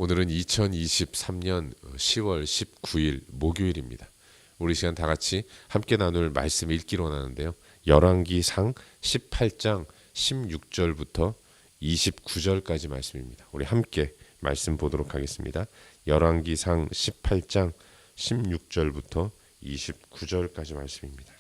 오늘은 2023년 10월 19일 목요일입니다. 우리 시간 다 같이 함께 나눌 말씀 읽기로 하는데요. 열왕기상 18장 16절부터 29절까지 말씀입니다. 우리 함께 말씀 보도록 하겠습니다. 열왕기상 18장 16절부터 29절까지 말씀입니다.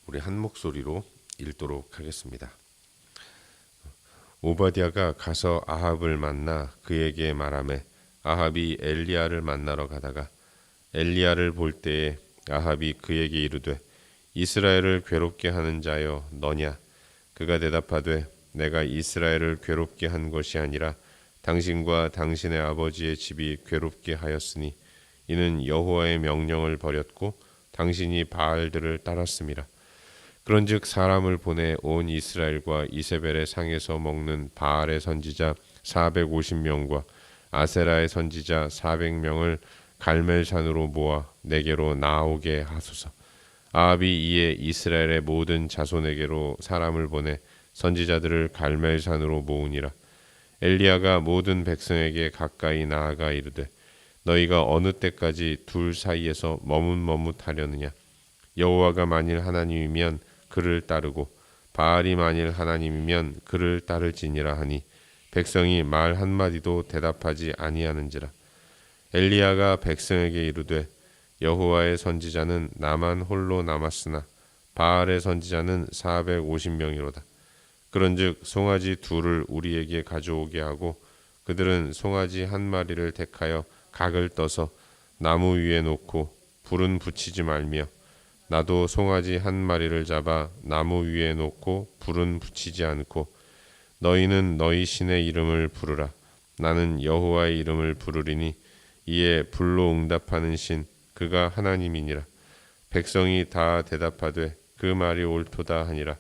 우리 한 목소리로 읽도록 하겠습니다. 오바댜가 가서 아합을 만나 그에게 말하매 아합이 엘리야를 만나러 가다가 엘리야를 볼 때에 아합이 그에게 이르되 이스라엘을 괴롭게 하는 자여 너냐? 그가 대답하되 내가 이스라엘을 괴롭게 한 것이 아니라 당신과 당신의 아버지의 집이 괴롭게 하였으니 이는 여호와의 명령을 버렸고 당신이 바알들을 따랐음이라. 그런즉 사람을 보내 온 이스라엘과 이세벨의 상에서 먹는 바알의 선지자 450명과 아세라의 선지자 400명을 갈멜산으로 모아 내게로 나오게 하소서. 아합이 이에 이스라엘의 모든 자손에게로 사람을 보내 선지자들을 갈멜산으로 모으니라. 엘리야가 모든 백성에게 가까이 나아가 이르되 너희가 어느 때까지 둘 사이에서 머뭇머뭇하려느냐? 여호와가 만일 하나님이면 그를 따르고 바알이 만일 하나님이면 그를 따를지니라 하니 백성이 말 한마디도 대답하지 아니하는지라. 엘리야가 백성에게 이르되 여호와의 선지자는 나만 홀로 남았으나 바알의 선지자는 450명이로다. 그런즉 송아지 둘을 우리에게 가져오게 하고 그들은 송아지 한 마리를 택하여 각을 떠서 나무 위에 놓고 불은 붙이지 말며 나도 송아지 한 마리를 잡아 나무 위에 놓고 불은 붙이지 않고 너희는 너희 신의 이름을 부르라. 나는 여호와의 이름을 부르리니 이에 불로 응답하는 신 그가 하나님이니라. 백성이 다 대답하되 그 말이 옳도다 하니라.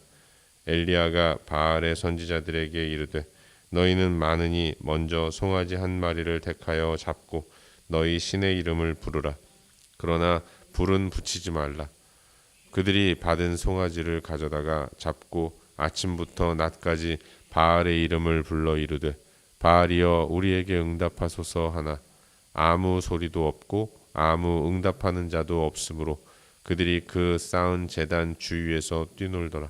엘리야가 바알의 선지자들에게 이르되 너희는 많으니 먼저 송아지 한 마리를 택하여 잡고 너희 신의 이름을 부르라. 그러나 불은 붙이지 말라. 그들이 받은 송아지를 가져다가 잡고 아침부터 낮까지 바알의 이름을 불러 이르되 바알이여 우리에게 응답하소서 하나 아무 소리도 없고 아무 응답하는 자도 없으므로 그들이 그 쌓은 제단 주위에서 뛰놀더라.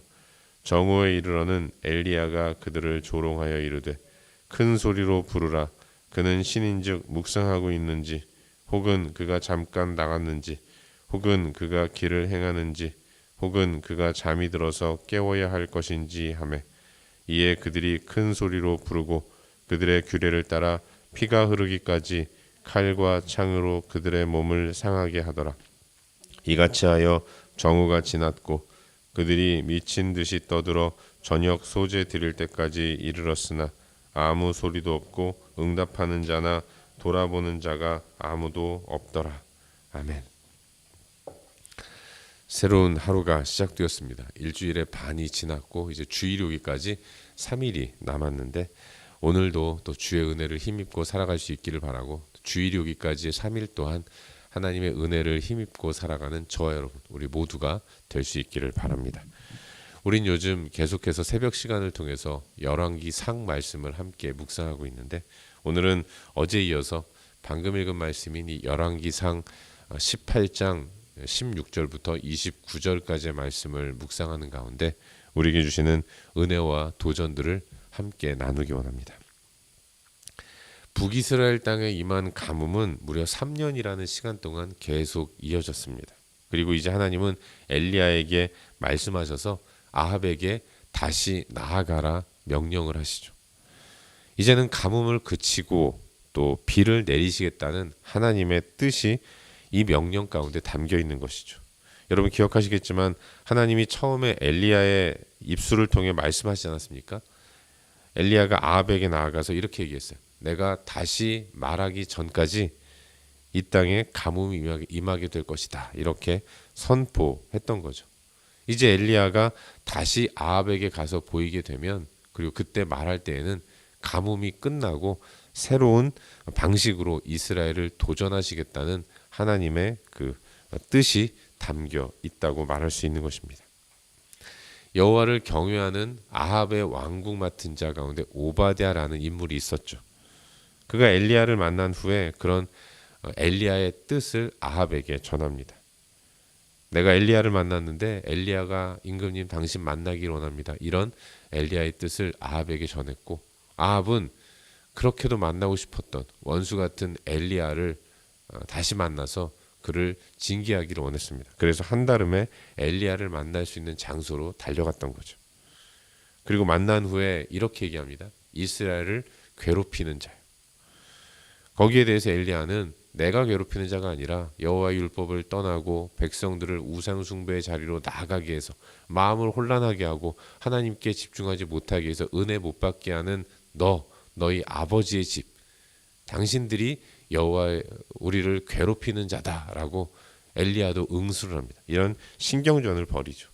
정오에 이르러는 엘리야가 그들을 조롱하여 이르되 큰 소리로 부르라. 그는 신인즉 묵상하고 있는지 혹은 그가 잠깐 나갔는지 혹은 그가 길을 행하는지 혹은 그가 잠이 들어서 깨워야 할 것인지 하매 이에 그들이 큰 소리로 부르고 그들의 규례를 따라 피가 흐르기까지 칼과 창으로 그들의 몸을 상하게 하더라. 이같이 하여 정오가 지났고 그들이 미친 듯이 떠들어 저녁 소재 드릴 때까지 이르렀으나 아무 소리도 없고 응답하는 자나 돌아보는 자가 아무도 없더라. 아멘. 새로운 하루가 시작되었습니다. 일주일의 반이 지났고 이제 주일이 오기까지 3일이 남았는데 오늘도 또 주의 은혜를 힘입고 살아갈 수 있기를 바라고 주일이 오기까지 3일 동안 하나님의 은혜를 힘입고 살아가는 저와 여러분 우리 모두가 될 수 있기를 바랍니다. 우린 요즘 계속해서 새벽 시간을 통해서 열왕기상 말씀을 함께 묵상하고 있는데 오늘은 어제 이어서 방금 읽은 말씀인 이 열왕기상 18장 16절부터 29절까지의 말씀을 묵상하는 가운데 우리에게 주시는 은혜와 도전들을 함께 나누기 원합니다. 북이스라엘 땅에 임한 가뭄은 무려 3년이라는 시간 동안 계속 이어졌습니다. 그리고 이제 하나님은 엘리야에게 말씀하셔서 아합에게 다시 나아가라 명령을 하시죠. 이제는 가뭄을 그치고 또 비를 내리시겠다는 하나님의 뜻이 이 명령 가운데 담겨 있는 것이죠. 여러분 기억하시겠지만 하나님이 처음에 엘리야의 입술을 통해 말씀하시지 않았습니까? 엘리야가 아합에게 나아가서 이렇게 얘기했어요. 내가 다시 말하기 전까지 이 땅에 가뭄이 임하게 될 것이다. 이렇게 선포했던 거죠. 이제 엘리야가 다시 아합에게 가서 보이게 되면 그리고 그때 말할 때에는 가뭄이 끝나고 새로운 방식으로 이스라엘을 도전하시겠다는 하나님의 그 뜻이 담겨 있다고 말할 수 있는 것입니다. 여호와를 경외하는 아합의 왕궁 맡은 자 가운데 오바댜라는 인물이 있었죠. 그가 엘리야를 만난 후에 그런 엘리야의 뜻을 아합에게 전합니다. 내가 엘리야를 만났는데 엘리야가 임금님 당신 만나기를 원합니다. 이런 엘리야의 뜻을 아합에게 전했고, 아합은 그렇게도 만나고 싶었던 원수 같은 엘리야를 다시 만나서 그를 징계하기를 원했습니다. 그래서 한달음에 엘리야를 만날 수 있는 장소로 달려갔던 거죠. 그리고 만난 후에 이렇게 얘기합니다. 이스라엘을 괴롭히는 자요. 거기에 대해서 엘리야는 내가 괴롭히는 자가 아니라 여호와의 율법을 떠나고 백성들을 우상 숭배의 자리로 나가게 해서 마음을 혼란하게 하고 하나님께 집중하지 못하게 해서 은혜 못 받게 하는 너희 아버지의 집, 당신들이 여호와 우리를 괴롭히는 자다라고 엘리야도 응수를 합니다. 이런 신경전을 벌이죠.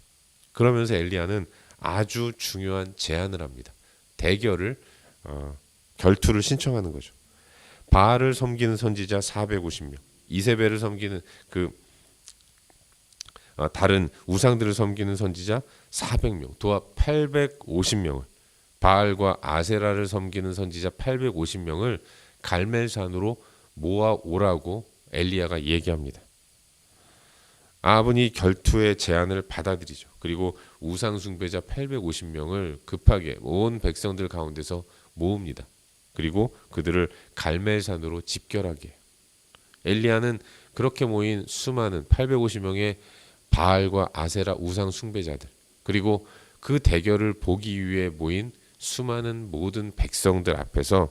그러면서 엘리야는 아주 중요한 제안을 합니다. 대결을 결투를 신청하는 거죠. 바알을 섬기는 선지자 450명, 이세벨을 섬기는 다른 우상들을 섬기는 선지자 400명, 도합 850명을, 바알과 아세라를 섬기는 선지자 850명을 갈멜산으로 모아오라고 엘리야가 얘기합니다. 아합은 이 결투의 제안을 받아들이죠. 그리고 우상 숭배자 850명을 급하게 온 백성들 가운데서 모읍니다. 그리고 그들을 갈멜산으로 집결하게 해요. 엘리야는 그렇게 모인 수많은 850명의 바알과 아세라 우상 숭배자들, 그리고 그 대결을 보기 위해 모인 수많은 모든 백성들 앞에서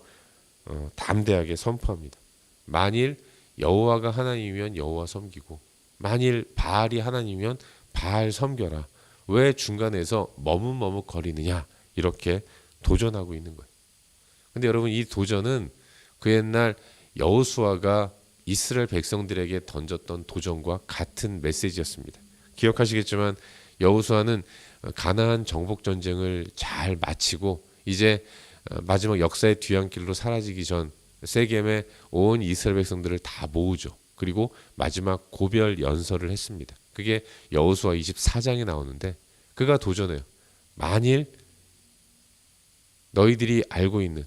담대하게 선포합니다. 만일 여호와가 하나님이면 여호와 섬기고, 만일 바알이 하나님이면 바알 섬겨라. 왜 중간에서 머뭇머뭇거리느냐, 이렇게 도전하고 있는 거예요. 근데 여러분, 이 도전은 그 옛날 여호수아가 이스라엘 백성들에게 던졌던 도전과 같은 메시지였습니다. 기억하시겠지만 여호수아는 가나안 정복 전쟁을 잘 마치고 이제 마지막 역사의 뒤안길로 사라지기 전 세겜에 온 이스라엘 백성들을 다 모으죠. 그리고 마지막 고별 연설을 했습니다. 그게 여호수아 24장에 나오는데 그가 도전해요. 만일 너희들이 알고 있는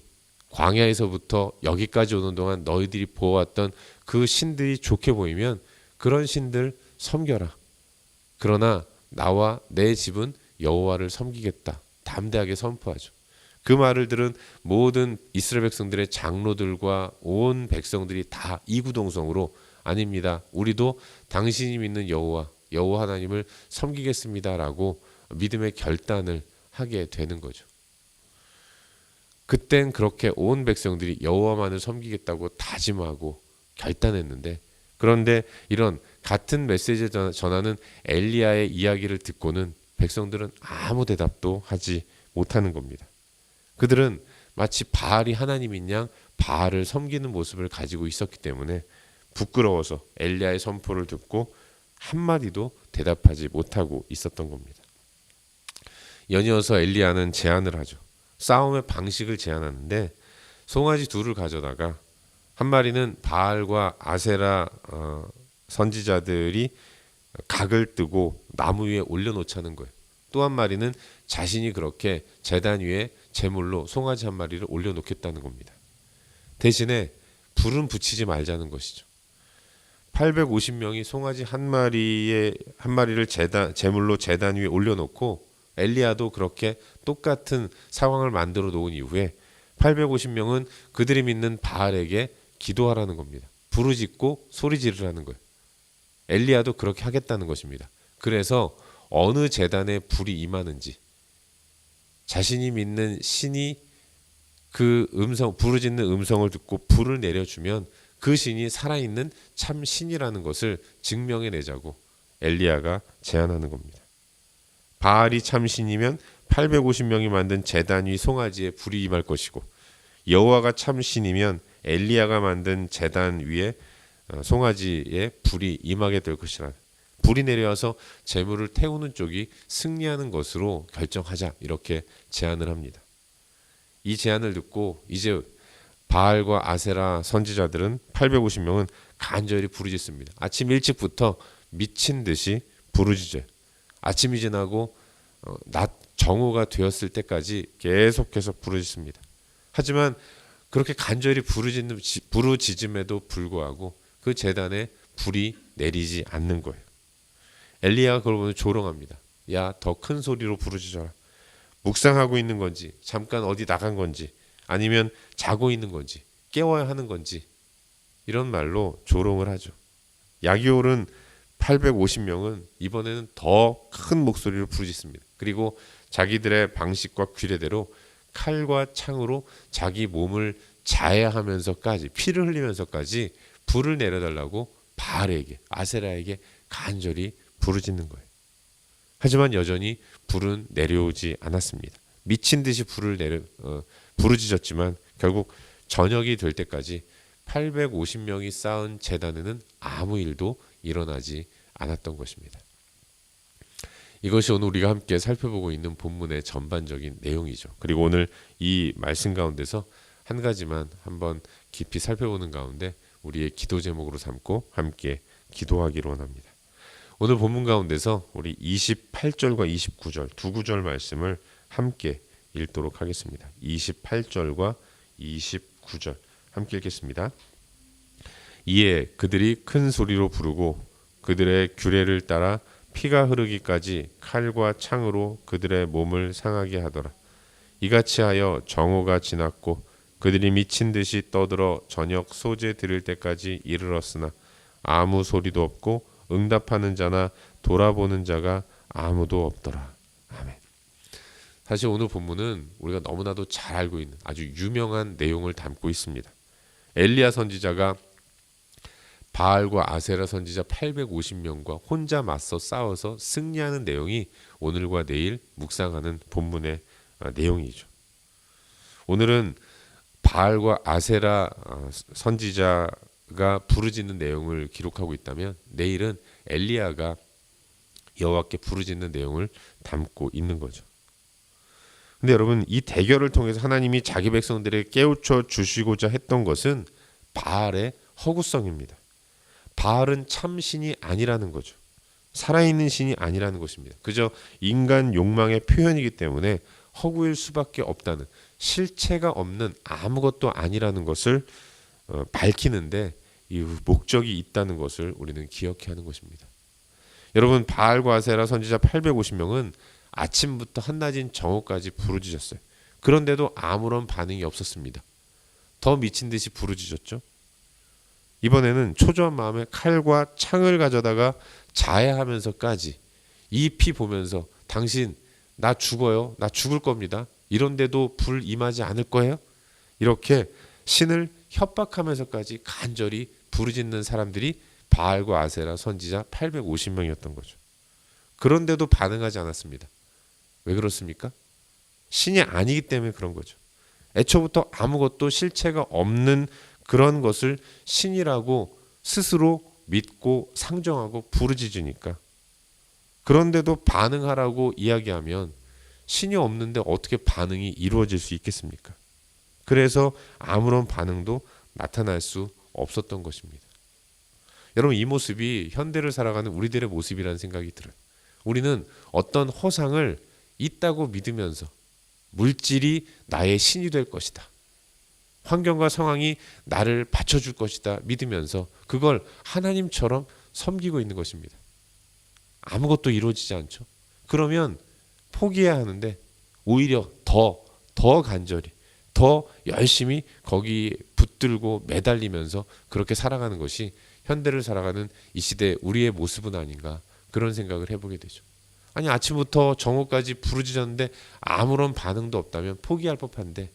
광야에서부터 여기까지 오는 동안 너희들이 보아왔던 그 신들이 좋게 보이면 그런 신들 섬겨라. 그러나 나와 내 집은 여호와를 섬기겠다. 담대하게 선포하죠. 그 말을 들은 모든 이스라엘 백성들의 장로들과 온 백성들이 다 이구동성으로 아닙니다. 우리도 당신이 믿는 여호와 하나님을 섬기겠습니다라고 믿음의 결단을 하게 되는 거죠. 그땐 그렇게 온 백성들이 여호와만을 섬기겠다고 다짐하고 결단했는데, 그런데 이런 같은 메시지를 전하는 엘리야의 이야기를 듣고는 백성들은 아무 대답도 하지 못하는 겁니다. 그들은 마치 바알이 하나님인 양 바알을 섬기는 모습을 가지고 있었기 때문에 부끄러워서 엘리야의 선포를 듣고 한마디도 대답하지 못하고 있었던 겁니다. 연이어서 엘리야는 제안을 하죠. 싸움의 방식을 제안하는데 송아지 둘을 가져다가 한 마리는 바알과 아세라 선지자들이 각을 뜨고 나무 위에 올려놓자는 거예요. 또 한 마리는 자신이 그렇게 제단 위에 제물로 송아지 한 마리를 올려놓겠다는 겁니다. 대신에 불은 붙이지 말자는 것이죠. 850명이 송아지 한 마리를 제물로 제단 위에 올려놓고 엘리야도 그렇게 똑같은 상황을 만들어 놓은 이후에 850명은 그들이 믿는 바알에게 기도하라는 겁니다. 부르짖고 소리 지르라는 거예요. 엘리야도 그렇게 하겠다는 것입니다. 그래서 어느 제단에 불이 임하는지, 자신이 믿는 신이 그 부르짖는 음성을 듣고 불을 내려주면 그 신이 살아있는 참 신이라는 것을 증명해내자고 엘리야가 제안하는 겁니다. 바알이 참 신이면 850명이 만든 제단 위 송아지에 불이 임할 것이고, 여호와가 참 신이면 엘리야가 만든 제단 위에 송아지에 불이 임하게 될 것이라. 불이 내려와서 제물을 태우는 쪽이 승리하는 것으로 결정하자, 이렇게 제안을 합니다. 이 제안을 듣고 이제 바알과 아세라 선지자들은 850명은 간절히 부르짖습니다. 아침 일찍부터 미친 듯이 부르짖어요. 아침이 지나고 낮 정오가 되었을 때까지 계속해서 부르짖습니다. 하지만 그렇게 간절히 부르짖음에도 불구하고 그 제단에 불이 내리지 않는 거예요. 엘리야가 그걸 보면 조롱합니다. 야, 더 큰 소리로 부르짖어라. 묵상하고 있는 건지, 잠깐 어디 나간 건지, 아니면 자고 있는 건지, 깨워야 하는 건지, 이런 말로 조롱을 하죠. 야기올은 850명은 이번에는 더 큰 목소리로 부르짖습니다. 그리고 자기들의 방식과 규례대로 칼과 창으로 자기 몸을 자해하면서까지, 피를 흘리면서까지 불을 내려달라고 바알에게, 아세라에게 간절히 부르짖는 거예요. 하지만 여전히 불은 내려오지 않았습니다. 미친 듯이 부르짖었지만 결국 저녁이 될 때까지 850명이 쌓은 제단에는 아무 일도 일어나지 않았던 것입니다. 이것이 오늘 우리가 함께 살펴보고 있는 본문의 전반적인 내용이죠. 그리고 오늘 이 말씀 가운데서 한 가지만 한번 깊이 살펴보는 가운데 우리의 기도 제목으로 삼고 함께 기도하기로 원합니다. 오늘 본문 가운데서 우리 28절과 29절 두 구절 말씀을 함께 읽도록 하겠습니다. 28절과 29절 함께 읽겠습니다. 이에 그들이 큰 소리로 부르고 그들의 규례를 따라 피가 흐르기까지 칼과 창으로 그들의 몸을 상하게 하더라. 이같이 하여 정오가 지났고 그들이 미친 듯이 떠들어 저녁 소재 들을 때까지 이르렀으나 아무 소리도 없고 응답하는 자나 돌아보는 자가 아무도 없더라. 아멘. 사실 오늘 본문은 우리가 너무나도 잘 알고 있는 아주 유명한 내용을 담고 있습니다. 엘리야 선지자가 바알과 아세라 선지자 850명과 혼자 맞서 싸워서 승리하는 내용이 오늘과 내일 묵상하는 본문의 내용이죠. 오늘은 바알과 아세라 선지자가 부르짖는 내용을 기록하고 있다면 내일은 엘리야가 여호와께 부르짖는 내용을 담고 있는 거죠. 근데 여러분, 이 대결을 통해서 하나님이 자기 백성들에게 깨우쳐 주시고자 했던 것은 바알의 허구성입니다. 바알은 참 신이 아니라는 거죠. 살아있는 신이 아니라는 것입니다. 그저 인간 욕망의 표현이기 때문에 허구일 수밖에 없다는, 실체가 없는 아무것도 아니라는 것을 밝히는데 이 목적이 있다는 것을 우리는 기억해야 하는 것입니다. 여러분, 바알과 아세라 선지자 850명은 아침부터 한낮인 정오까지 부르짖었어요. 그런데도 아무런 반응이 없었습니다. 더 미친 듯이 부르짖었죠. 이번에는 초조한 마음에 칼과 창을 가져다가 자해하면서까지 이 피 보면서 당신 나 죽어요. 나 죽을 겁니다. 이런데도 불 임하지 않을 거예요? 이렇게 신을 협박하면서까지 간절히 부르짖는 사람들이 바알과 아세라 선지자 850명이었던 거죠. 그런데도 반응하지 않았습니다. 왜 그렇습니까? 신이 아니기 때문에 그런 거죠. 애초부터 아무것도 실체가 없는 그런 것을 신이라고 스스로 믿고 상정하고 부르짖으니까. 그런데도 반응하라고 이야기하면 신이 없는데 어떻게 반응이 이루어질 수 있겠습니까? 그래서 아무런 반응도 나타날 수 없었던 것입니다. 여러분, 이 모습이 현대를 살아가는 우리들의 모습이라는 생각이 들어요. 우리는 어떤 허상을 있다고 믿으면서 물질이 나의 신이 될 것이다, 환경과 상황이 나를 받쳐줄 것이다 믿으면서 그걸 하나님처럼 섬기고 있는 것입니다. 아무것도 이루어지지 않죠. 그러면 포기해야 하는데 오히려 더 간절히, 더 열심히 거기 붙들고 매달리면서 그렇게 살아가는 것이 현대를 살아가는 이 시대 우리의 모습은 아닌가, 그런 생각을 해보게 되죠. 아니, 아침부터 정오까지 부르짖었는데 아무런 반응도 없다면 포기할 법한데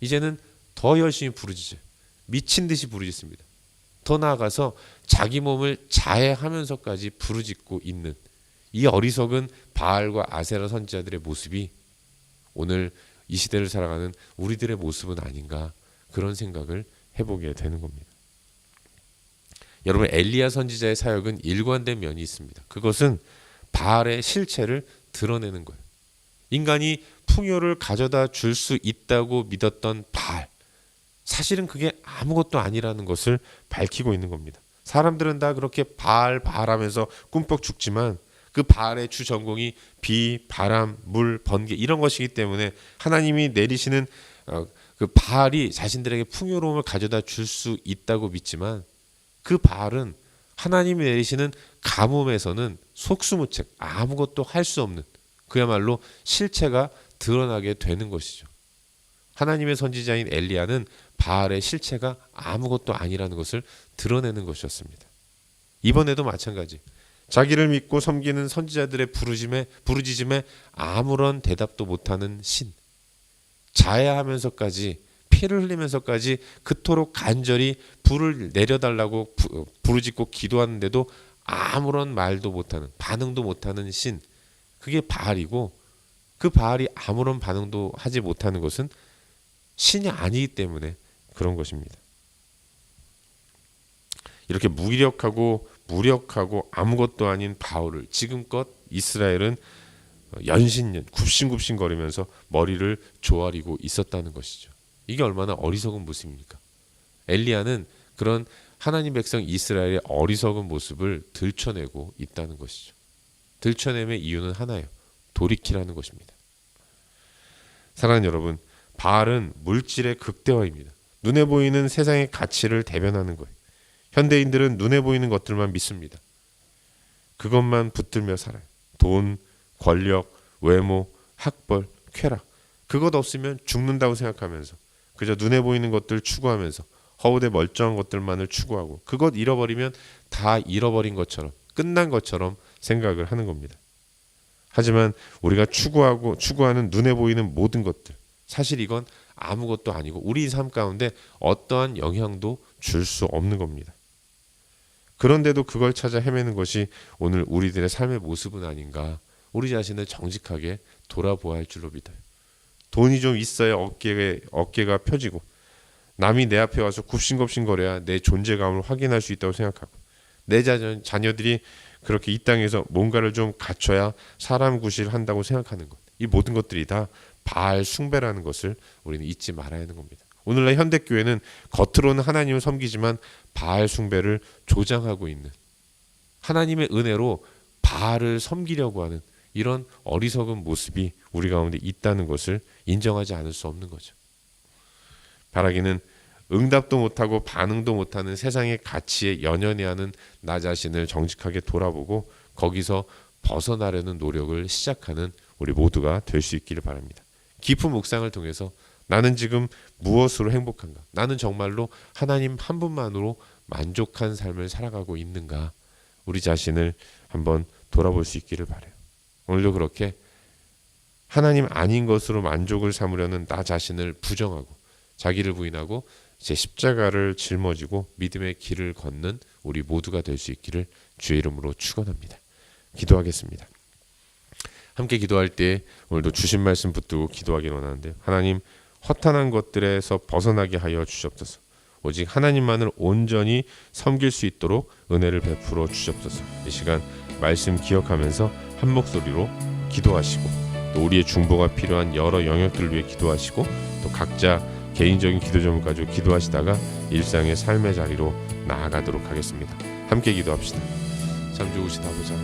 이제는 더 열심히 부르짖어요. 미친 듯이 부르짖습니다. 더 나아가서 자기 몸을 자해하면서까지 부르짖고 있는 이 어리석은 바알과 아세라 선지자들의 모습이 오늘 이 시대를 살아가는 우리들의 모습은 아닌가, 그런 생각을 해보게 되는 겁니다. 여러분, 엘리야 선지자의 사역은 일관된 면이 있습니다. 그것은 바알의 실체를 드러내는 거예요. 인간이 풍요를 가져다 줄 수 있다고 믿었던 바알, 사실은 그게 아무것도 아니라는 것을 밝히고 있는 겁니다. 사람들은 다 그렇게 바알 하면서 꿈뻑 죽지만 그 바알의 주 전공이 비, 바람, 물, 번개 이런 것이기 때문에 하나님이 내리시는 그 바알이 자신들에게 풍요로움을 가져다 줄 수 있다고 믿지만 그 바알은 하나님이 내리시는 가뭄에서는 속수무책 아무것도 할 수 없는 그야말로 실체가 드러나게 되는 것이죠. 하나님의 선지자인 엘리야는 바알의 실체가 아무것도 아니라는 것을 드러내는 것이었습니다. 이번에도 마찬가지. 자기를 믿고 섬기는 선지자들의 부르짖음에 아무런 대답도 못하는 신. 자해하면서까지 피를 흘리면서까지 그토록 간절히 불을 내려달라고 부르짖고 기도하는데도 아무런 말도 못하는 반응도 못하는 신. 그게 바알이고 그 바알이 아무런 반응도 하지 못하는 것은 신이 아니기 때문에 그런 것입니다. 이렇게 무력하고 아무것도 아닌 바울을 지금껏 이스라엘은 연신년 굽신굽신 거리면서 머리를 조아리고 있었다는 것이죠. 이게 얼마나 어리석은 모습입니까? 엘리야는 그런 하나님 백성 이스라엘의 어리석은 모습을 들춰내고 있다는 것이죠. 들춰냄의 이유는 하나예요. 돌이키라는 것입니다. 사랑하는 여러분, 바알은 물질의 극대화입니다. 눈에 보이는 세상의 가치를 대변하는 거예요. 현대인들은 눈에 보이는 것들만 믿습니다. 그것만 붙들며 살아요. 돈, 권력, 외모, 학벌, 쾌락. 그것 없으면 죽는다고 생각하면서 그저 눈에 보이는 것들 추구하면서 허우대 멀쩡한 것들만을 추구하고 그것 잃어버리면 다 잃어버린 것처럼 끝난 것처럼 생각을 하는 겁니다. 하지만 우리가 추구하는 눈에 보이는 모든 것들 사실 이건 아무것도 아니고 우리 삶 가운데 어떠한 영향도 줄 수 없는 겁니다. 그런데도 그걸 찾아 헤매는 것이 오늘 우리들의 삶의 모습은 아닌가 우리 자신을 정직하게 돌아보아야 할 줄로 믿어요. 돈이 좀 있어야 어깨가 펴지고 남이 내 앞에 와서 굽신굽신 거려야 내 존재감을 확인할 수 있다고 생각하고 내 자녀들이 그렇게 이 땅에서 뭔가를 좀 갖춰야 사람 구실을 한다고 생각하는 것. 이 모든 것들이 다 바알 숭배라는 것을 우리는 잊지 말아야 하는 겁니다. 오늘날 현대교회는 겉으로는 하나님을 섬기지만 바알 숭배를 조장하고 있는 하나님의 은혜로 바알을 섬기려고 하는 이런 어리석은 모습이 우리 가운데 있다는 것을 인정하지 않을 수 없는 거죠. 바라기는 응답도 못하고 반응도 못하는 세상의 가치에 연연해하는 나 자신을 정직하게 돌아보고 거기서 벗어나려는 노력을 시작하는 우리 모두가 될 수 있기를 바랍니다. 깊은 묵상을 통해서 나는 지금 무엇으로 행복한가? 나는 정말로 하나님 한 분만으로 만족한 삶을 살아가고 있는가? 우리 자신을 한번 돌아볼 수 있기를 바라요. 오늘도 그렇게 하나님 아닌 것으로 만족을 삼으려는 나 자신을 부정하고 자기를 부인하고 제 십자가를 짊어지고 믿음의 길을 걷는 우리 모두가 될 수 있기를 주의 이름으로 축원합니다. 기도하겠습니다. 함께 기도할 때 오늘도 주신 말씀 붙들고 기도하기를 원하는데요. 하나님 허탄한 것들에서 벗어나게 하여 주시옵소서. 오직 하나님만을 온전히 섬길 수 있도록 은혜를 베풀어 주시옵소서. 이 시간 말씀 기억하면서 한 목소리로 기도하시고 또 우리의 중보가 필요한 여러 영역들을 위해 기도하시고 또 각자 개인적인 기도 제목을 가지고 기도하시다가 일상의 삶의 자리로 나아가도록 하겠습니다. 함께 기도합시다. 참 좋으신 아버지 하나님,